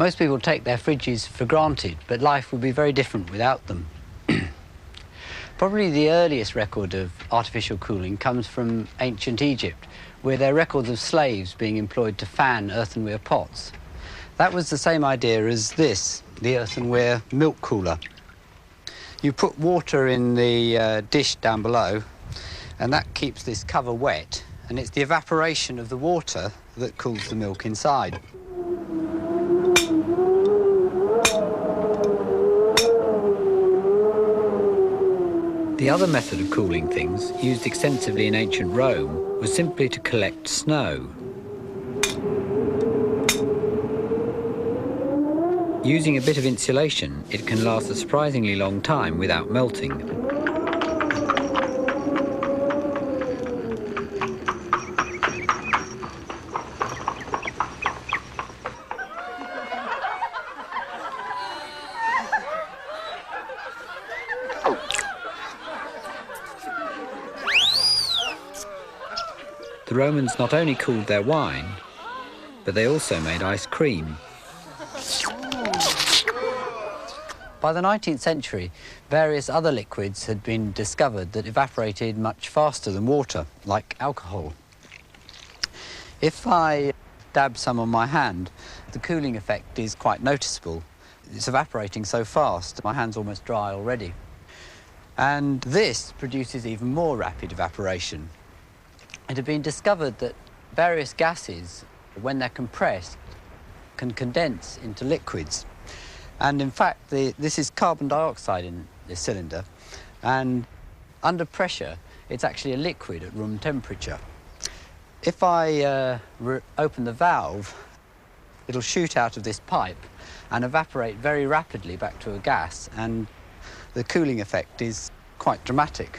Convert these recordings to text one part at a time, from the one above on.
Most people take their fridges for granted, but life would be very different without them. Probably the earliest record of artificial cooling comes from ancient Egypt, where there are records of slaves being employed to fan earthenware pots. That was the same idea as this, the earthenware milk cooler. You put water in the dish down below, and that keeps this cover wet, and it's the evaporation of the water that cools the milk inside. The other method of cooling things, used extensively in ancient Rome, was simply to collect snow. Using a bit of insulation, it can last a surprisingly long time without melting. The Romans not only cooled their wine, but they also made ice cream. By the 19th century, various other liquids had been discovered that evaporated much faster than water, like alcohol. If I dab some on my hand, the cooling effect is quite noticeable. It's evaporating so fast, my hand's almost dry already. And this produces even more rapid evaporation. It had been discovered that various gases, when they're compressed, can condense into liquids. And in fact, this is carbon dioxide in this cylinder, and under pressure, it's actually a liquid at room temperature. If I open the valve, it'll shoot out of this pipe and evaporate very rapidly back to a gas, and the cooling effect is quite dramatic.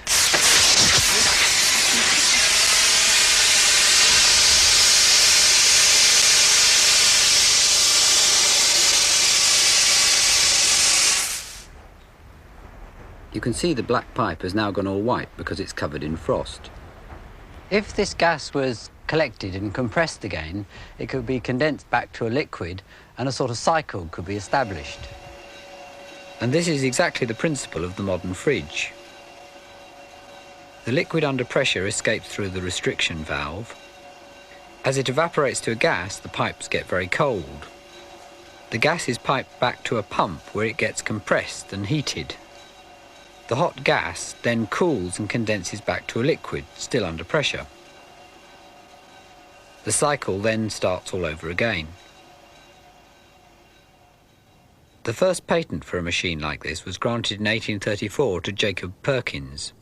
You can see the black pipe has now gone all white because it's covered in frost. If this gas was collected and compressed again, it could be condensed back to a liquid and a sort of cycle could be established. And this is exactly the principle of the modern fridge. The liquid under pressure escapes through the restriction valve. As it evaporates to a gas, the pipes get very cold. The gas is piped back to a pump where it gets compressed and heated. The hot gas then cools and condenses back to a liquid, still under pressure. The cycle then starts all over again. The first patent for a machine like this was granted in 1834 to Jacob Perkins.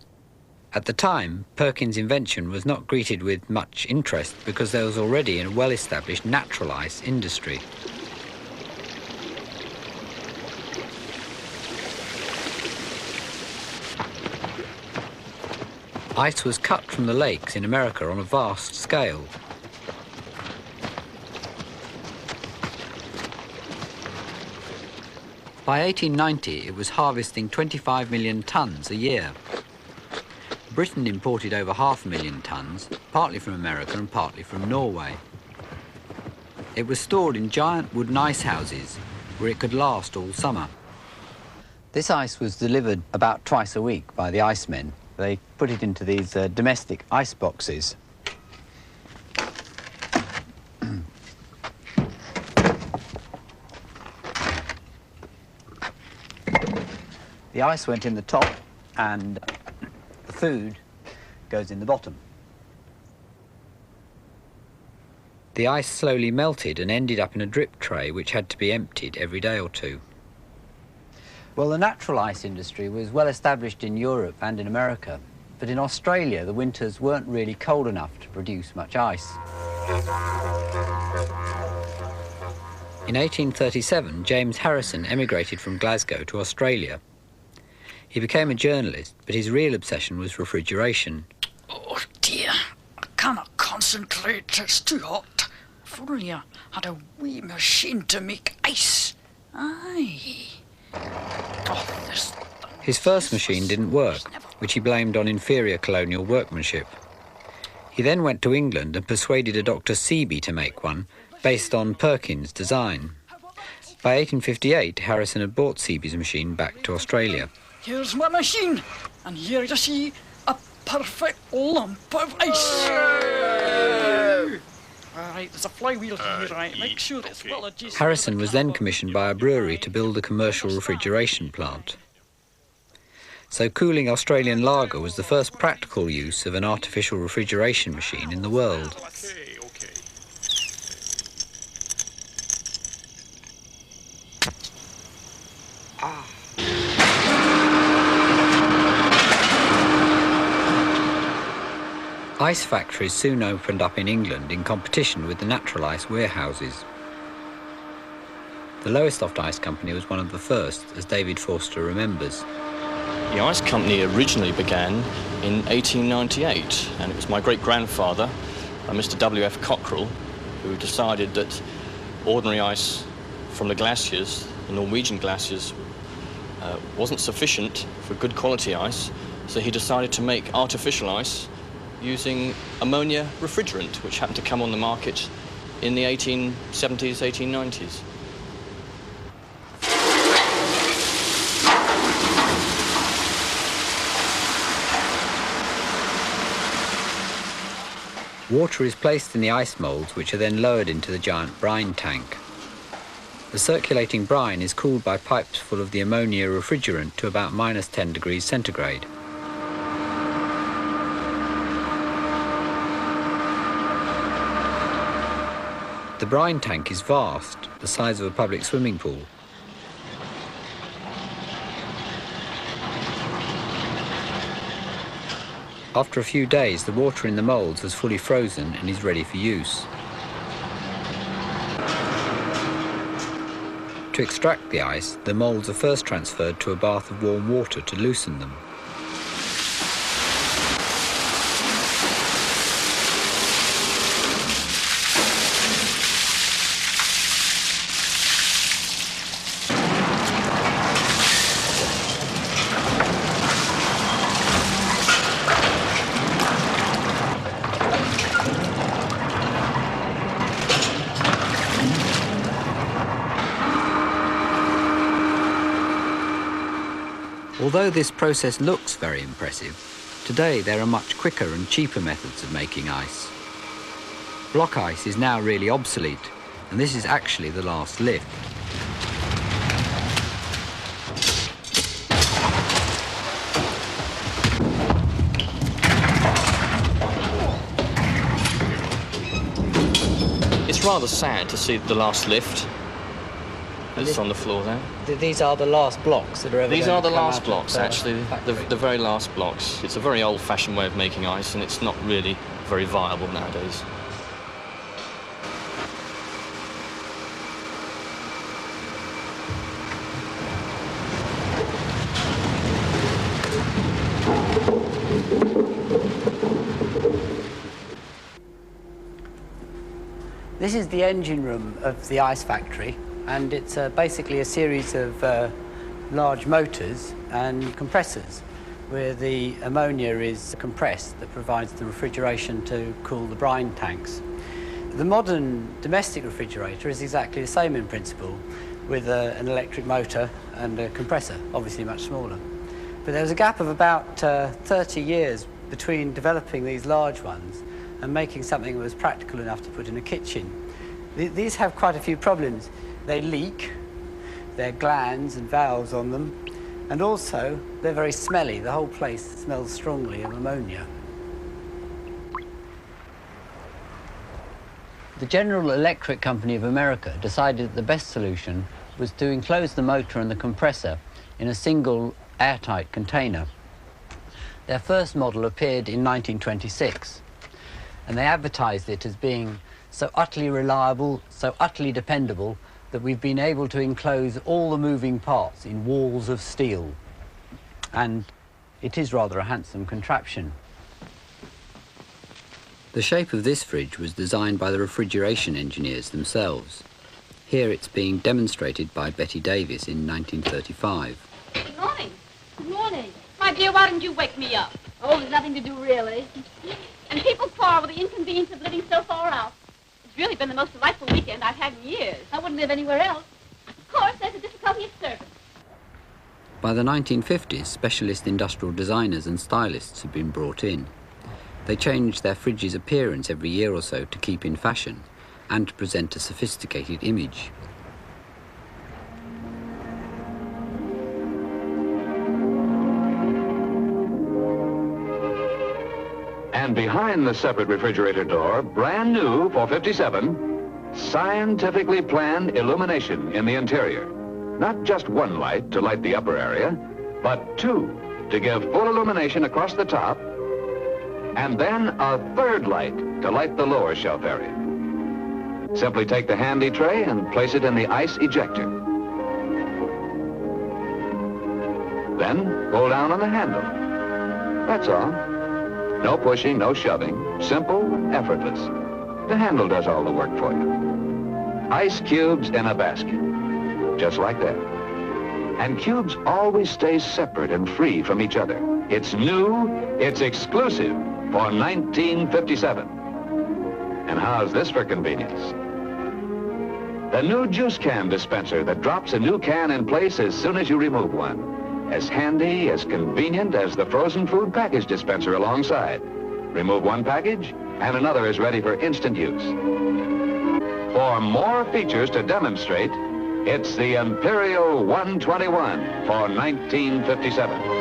At the time, Perkins' invention was not greeted with much interest because there was already a well-established natural ice industry. Ice was cut from the lakes in America on a vast scale. By 1890, it was harvesting 25 million tonnes a year. Britain imported over 500,000 tonnes, partly from America and partly from Norway. It was stored in giant wooden ice houses where it could last all summer. This ice was delivered about twice a week by the icemen. They put it into these domestic ice boxes. The ice went in the top and the food goes in the bottom. The ice slowly melted and ended up in a drip tray which had to be emptied every day or two. Well, the natural ice industry was well established in Europe and in America, but in Australia the winters weren't really cold enough to produce much ice. In 1837, James Harrison emigrated from Glasgow to Australia. He became a journalist, but his real obsession was refrigeration. Oh dear, I cannot concentrate, it's too hot. If only I had a wee machine to make ice. Aye. Oh, his first machine didn't work, which he blamed on inferior colonial workmanship. He then went to England and persuaded a Dr. Seeby to make one, based on Perkins' design. By 1858, Harrison had brought Seaby's machine back to Australia. Here's my machine, and here you see a perfect lump of ice. Alright, there's a flywheel here, right? Make sure it's well adjusted. Harrison was then commissioned by a brewery to build a commercial refrigeration plant. So cooling Australian lager was the first practical use of an artificial refrigeration machine in the world. Ice factories soon opened up in England in competition with the natural ice warehouses. The Lowestoft Ice Company was one of the first, as David Forster remembers. The ice company originally began in 1898, and it was my great-grandfather, Mr. W.F. Cockrell, who decided that ordinary ice from the glaciers, the Norwegian glaciers, wasn't sufficient for good quality ice, so he decided to make artificial ice using ammonia refrigerant, which happened to come on the market in the 1870s, 1890s. Water is placed in the ice moulds, which are then lowered into the giant brine tank. The circulating brine is cooled by pipes full of the ammonia refrigerant to about -10 degrees centigrade. The brine tank is vast, the size of a public swimming pool. After a few days, the water in the moulds has fully frozen and is ready for use. To extract the ice, the moulds are first transferred to a bath of warm water to loosen them. Although this process looks very impressive, today there are much quicker and cheaper methods of making ice. Block ice is now really obsolete, and this is actually the last lift. It's rather sad to see the last lift. It's on the floor there. These are the last blocks that are ever These going are to the come last out blocks, of actually, the very last blocks. It's a very old-fashioned way of making ice, and it's not really very viable nowadays. This is the engine room of the ice factory, and it's basically a series of large motors and compressors where the ammonia is compressed that provides the refrigeration to cool the brine tanks. The modern domestic refrigerator is exactly the same in principle, with an electric motor and a compressor, obviously much smaller. But there was a gap of about 30 years between developing these large ones and making something that was practical enough to put in a kitchen. These have quite a few problems. They leak, there are glands and valves on them, and also they're very smelly. The whole place smells strongly of ammonia. The General Electric Company of America decided that the best solution was to enclose the motor and the compressor in a single airtight container. Their first model appeared in 1926, and they advertised it as being so utterly reliable, so utterly dependable, that we've been able to enclose all the moving parts in walls of steel. And it is rather a handsome contraption. The shape of this fridge was designed by the refrigeration engineers themselves. Here it's being demonstrated by Betty Davis in 1935. Good morning. Good morning. My dear, why didn't you wake me up? Oh, there's nothing to do, really. And people quarrel with the inconvenience of living so far out. It's really been the most delightful weekend I've had in years. I wouldn't live anywhere else. Who course, there's a difficulty of service. By the 1950s, specialist industrial designers and stylists have been brought in. They change their fridge's appearance every year or so to keep in fashion and to present a sophisticated image. And behind the separate refrigerator door, brand new for 57, scientifically planned illumination in the interior. Not just one light to light the upper area, but two to give full illumination across the top, and then a third light to light the lower shelf area. Simply take the handy tray and place it in the ice ejector. Then pull down on the handle. That's all. No pushing, no shoving. Simple, effortless. The handle does all the work for you. Ice cubes in a basket. Just like that. And cubes always stay separate and free from each other. It's new, it's exclusive for 1957. And how's this for convenience? The new juice can dispenser that drops a new can in place as soon as you remove one. As handy, as convenient as the frozen food package dispenser alongside. Remove one package, and another is ready for instant use. For more features to demonstrate, it's the Imperial 121 for 1957.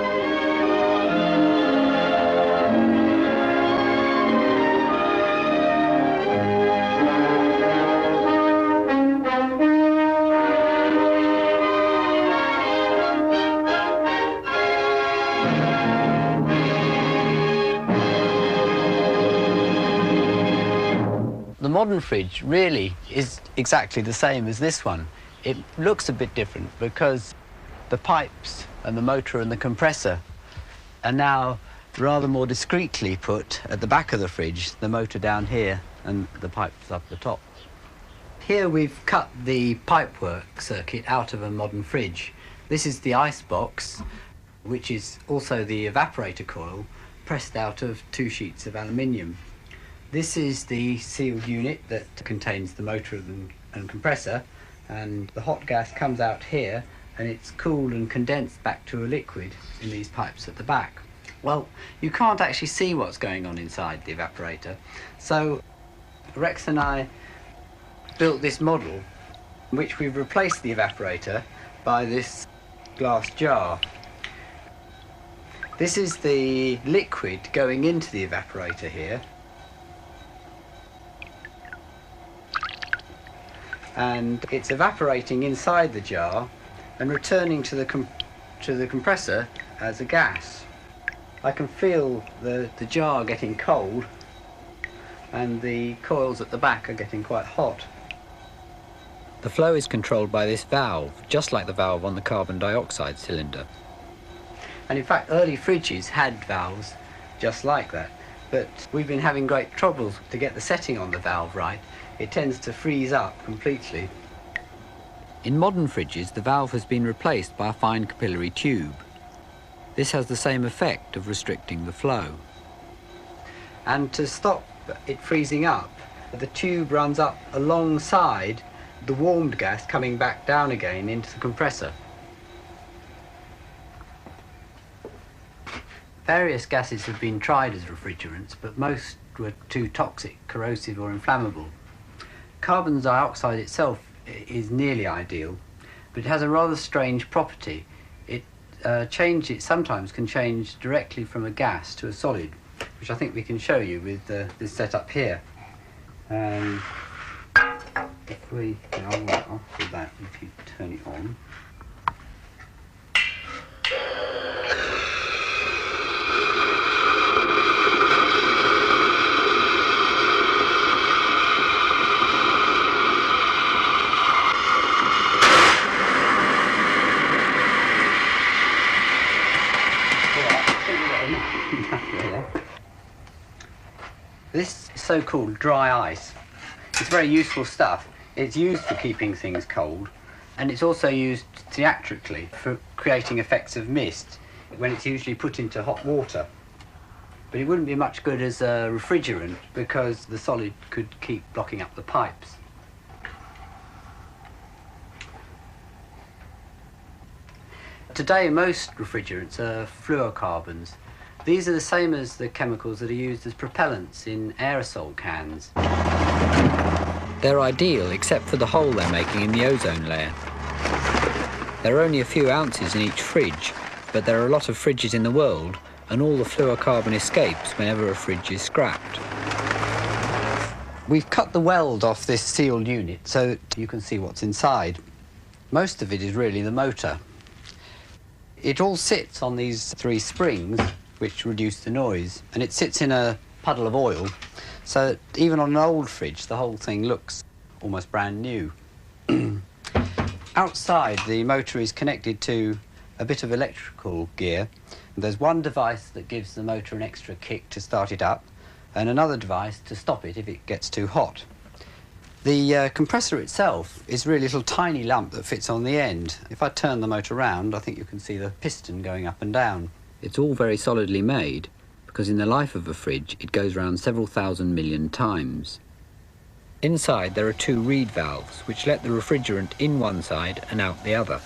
The modern fridge really is exactly the same as this one. It looks a bit different because the pipes and the motor and the compressor are now rather more discreetly put at the back of the fridge, the motor down here and the pipes up the top. Here we've cut the pipework circuit out of a modern fridge. This is the ice box, which is also the evaporator coil, pressed out of 2 sheets of aluminium. This is the sealed unit that contains the motor and compressor, and the hot gas comes out here and it's cooled and condensed back to a liquid in these pipes at the back. Well, you can't actually see what's going on inside the evaporator, so Rex and I built this model in which we've replaced the evaporator by this glass jar. This is the liquid going into the evaporator here. And it's evaporating inside the jar and returning to the compressor as a gas. I can feel the jar getting cold and the coils at the back are getting quite hot. The flow is controlled by this valve, just like the valve on the carbon dioxide cylinder. And in fact, early fridges had valves just like that, but we've been having great trouble to get the setting on the valve right. It tends to freeze up completely. In modern fridges, the valve has been replaced by a fine capillary tube. This has the same effect of restricting the flow. And to stop it freezing up, the tube runs up alongside the warmed gas coming back down again into the compressor. Various gases have been tried as refrigerants, but most were too toxic, corrosive or inflammable. Carbon dioxide itself is nearly ideal, but it has a rather strange property. It sometimes can change directly from a gas to a solid, which I think we can show you with this setup here. If we, I'll do that if you turn it on. This so-called dry ice, it's very useful stuff. It's used for keeping things cold, and it's also used theatrically for creating effects of mist when it's usually put into hot water. But it wouldn't be much good as a refrigerant because the solid could keep blocking up the pipes. Today, most refrigerants are fluorocarbons. These are the same as the chemicals that are used as propellants in aerosol cans. They're ideal except for the hole they're making in the ozone layer. There are only a few ounces in each fridge, but there are a lot of fridges in the world, and all the fluorocarbon escapes whenever a fridge is scrapped. We've cut the weld off this sealed unit so that you can see what's inside. Most of it is really the motor. It all sits on these 3 springs, which reduce the noise, and it sits in a puddle of oil, so that even on an old fridge, the whole thing looks almost brand new. Outside, the motor is connected to a bit of electrical gear. There's one device that gives the motor an extra kick to start it up, and another device to stop it if it gets too hot. The compressor itself is really a little tiny lump that fits on the end. If I turn the motor around, I think you can see the piston going up and down. It's all very solidly made, because in the life of a fridge, it goes round several thousand million times. Inside, there are 2 reed valves, which let the refrigerant in one side and out the other.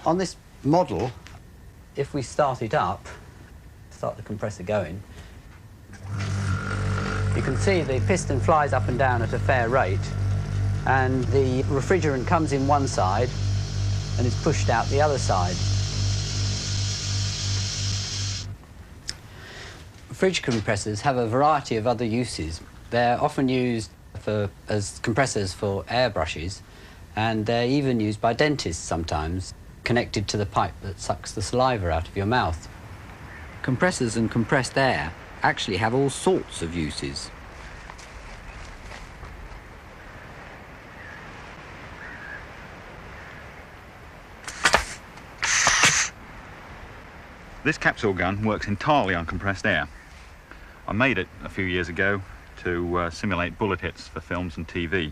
On this model, if we start it up, start the compressor going, you can see the piston flies up and down at a fair rate, and the refrigerant comes in one side and is pushed out the other side. Fridge compressors have a variety of other uses. They're often used as compressors for airbrushes, and they're even used by dentists sometimes, connected to the pipe that sucks the saliva out of your mouth. Compressors and compressed air actually have all sorts of uses. This capsule gun works entirely on compressed air. I made it a few years ago to simulate bullet hits for films and TV.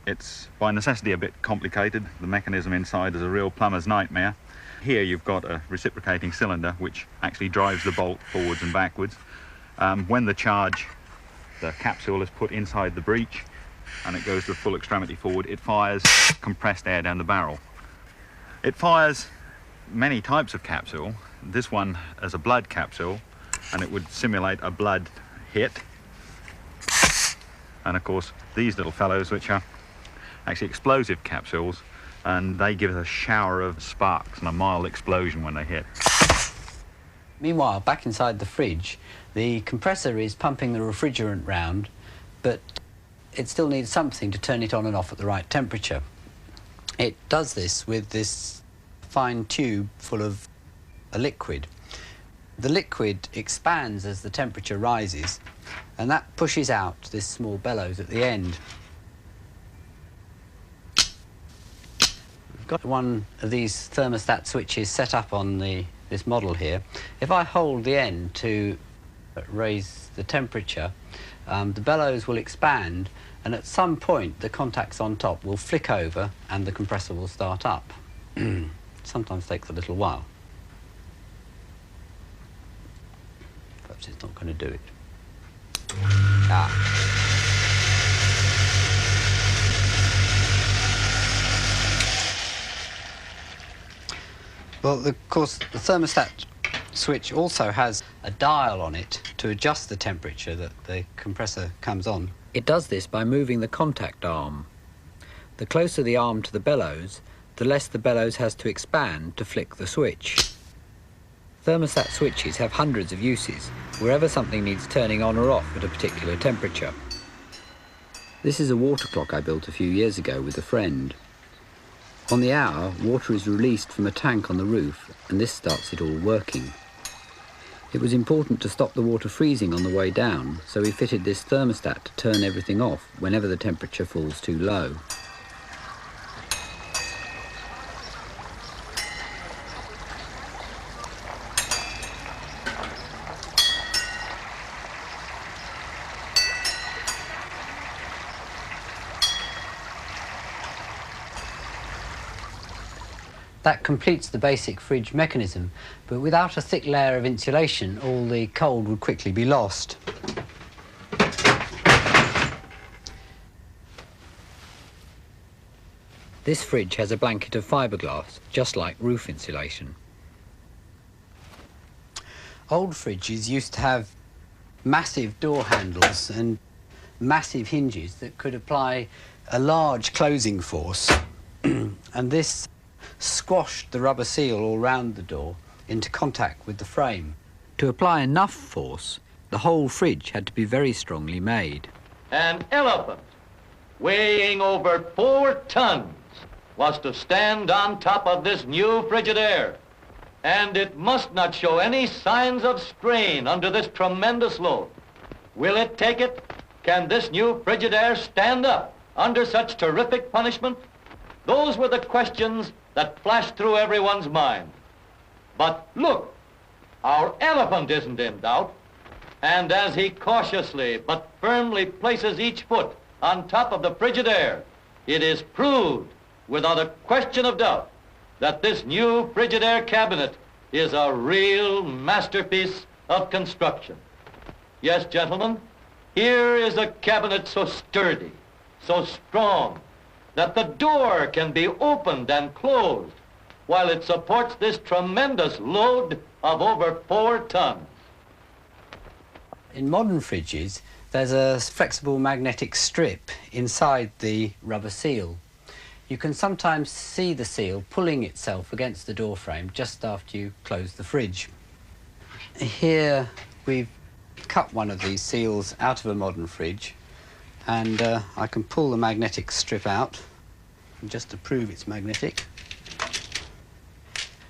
It's by necessity a bit complicated. The mechanism inside is a real plumber's nightmare. Here you've got a reciprocating cylinder which actually drives the bolt forwards and backwards. When the capsule is put inside the breech and it goes to full extremity forward, it fires compressed air down the barrel. It fires many types of capsule. This one as a blood capsule, and it would simulate a blood hit. And of course these little fellows, which are actually explosive capsules, and they give us a shower of sparks and a mild explosion when they hit. Meanwhile, back inside the fridge, the compressor is pumping the refrigerant round, but it still needs something to turn it on and off at the right temperature. It does this with this fine tube full of a liquid. The liquid expands as the temperature rises, and that pushes out this small bellows at the end. We've got one of these thermostat switches set up on this model here. If I hold the end to raise the temperature, the bellows will expand, and at some point the contacts on top will flick over and the compressor will start up. Sometimes takes a little while. Perhaps it's not going to do it. Well, of course, the thermostat switch also has a dial on it to adjust the temperature that the compressor comes on. It does this by moving the contact arm. The closer the arm to the bellows, the less the bellows has to expand to flick the switch. Thermostat switches have hundreds of uses, wherever something needs turning on or off at a particular temperature. This is a water clock I built a few years ago with a friend. On the hour, water is released from a tank on the roof, and this starts it all working. It was important to stop the water freezing on the way down, so we fitted this thermostat to turn everything off whenever the temperature falls too low. That completes the basic fridge mechanism, but without a thick layer of insulation, all the cold would quickly be lost. This fridge has a blanket of fiberglass, just like roof insulation. Old fridges used to have massive door handles and massive hinges that could apply a large closing force, and this squashed the rubber seal all round the door into contact with the frame. To apply enough force, the whole fridge had to be very strongly made. An elephant weighing over 4 tons was to stand on top of this new Frigidaire, and it must not show any signs of strain under this tremendous load. Will it take it? Can this new Frigidaire stand up under such terrific punishment? Those were the questions that flashed through everyone's mind. But look, our elephant isn't in doubt, and as he cautiously but firmly places each foot on top of the Frigidaire, it is proved without a question of doubt that this new Frigidaire cabinet is a real masterpiece of construction. Yes, gentlemen, here is a cabinet so sturdy, so strong, that the door can be opened and closed while it supports this tremendous load of over 4 tons. In modern fridges, there's a flexible magnetic strip inside the rubber seal. You can sometimes see the seal pulling itself against the door frame just after you close the fridge. Here we've cut one of these seals out of a modern fridge, and I can pull the magnetic strip out just to prove it's magnetic.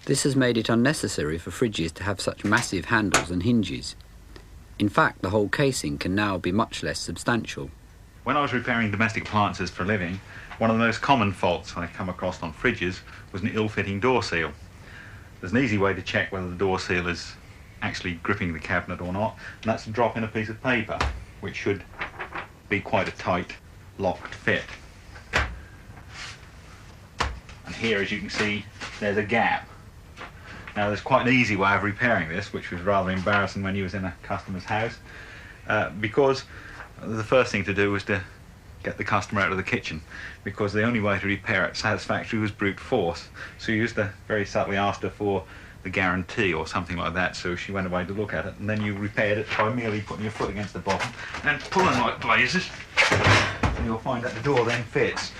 This has made it unnecessary for fridges to have such massive handles and hinges. In fact, the whole casing can now be much less substantial. When I was repairing domestic appliances for a living, one of the most common faults I come across on fridges was an ill-fitting door seal. There's an easy way to check whether the door seal is actually gripping the cabinet or not, and that's to drop in a piece of paper, which should be quite a tight, locked fit. And here, as you can see, there's a gap. Now, there's quite an easy way of repairing this, which was rather embarrassing when you was in a customer's house, because the first thing to do was to get the customer out of the kitchen, because the only way to repair it satisfactorily was brute force. So you used to very subtly ask her for the guarantee or something like that, so she went away to look at it, and then you repaired it by merely putting your foot against the bottom and pulling like blazes, and you'll find that the door then fits.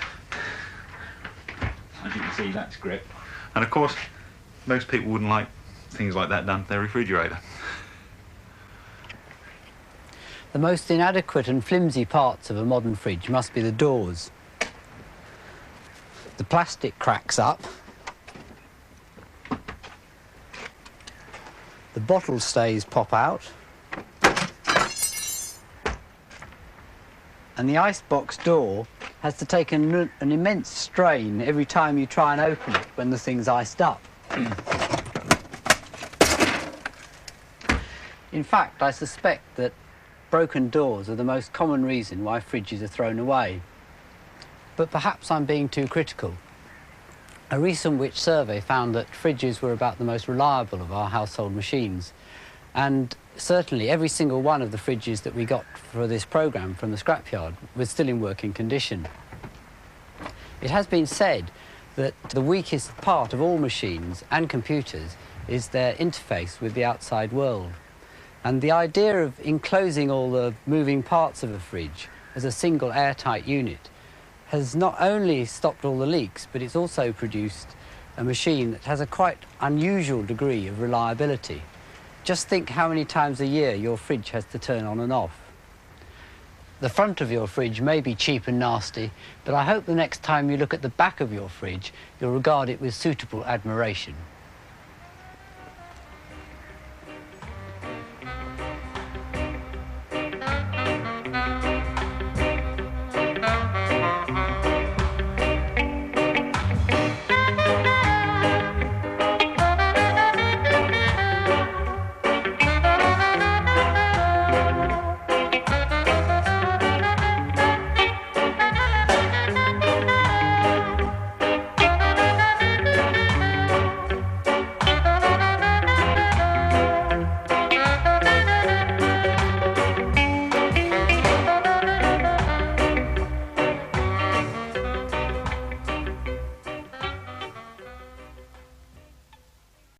As you can see, that's grip. And of course, most people wouldn't like things like that done to their refrigerator. The most inadequate and flimsy parts of a modern fridge must be the doors. The plastic cracks up, the bottle stays pop out, and the icebox door has to take an immense strain every time you try and open it when the thing's iced up. In fact, I suspect that broken doors are the most common reason why fridges are thrown away. But perhaps I'm being too critical. A recent Which survey found that fridges were about the most reliable of our household machines. And certainly every single one of the fridges that we got for this programme from the scrapyard was still in working condition. It has been said that the weakest part of all machines and computers is their interface with the outside world. And the idea of enclosing all the moving parts of a fridge as a single airtight unit has not only stopped all the leaks, but it's also produced a machine that has a quite unusual degree of reliability. Just think how many times a year your fridge has to turn on and off. The front of your fridge may be cheap and nasty, but I hope the next time you look at the back of your fridge, you'll regard it with suitable admiration.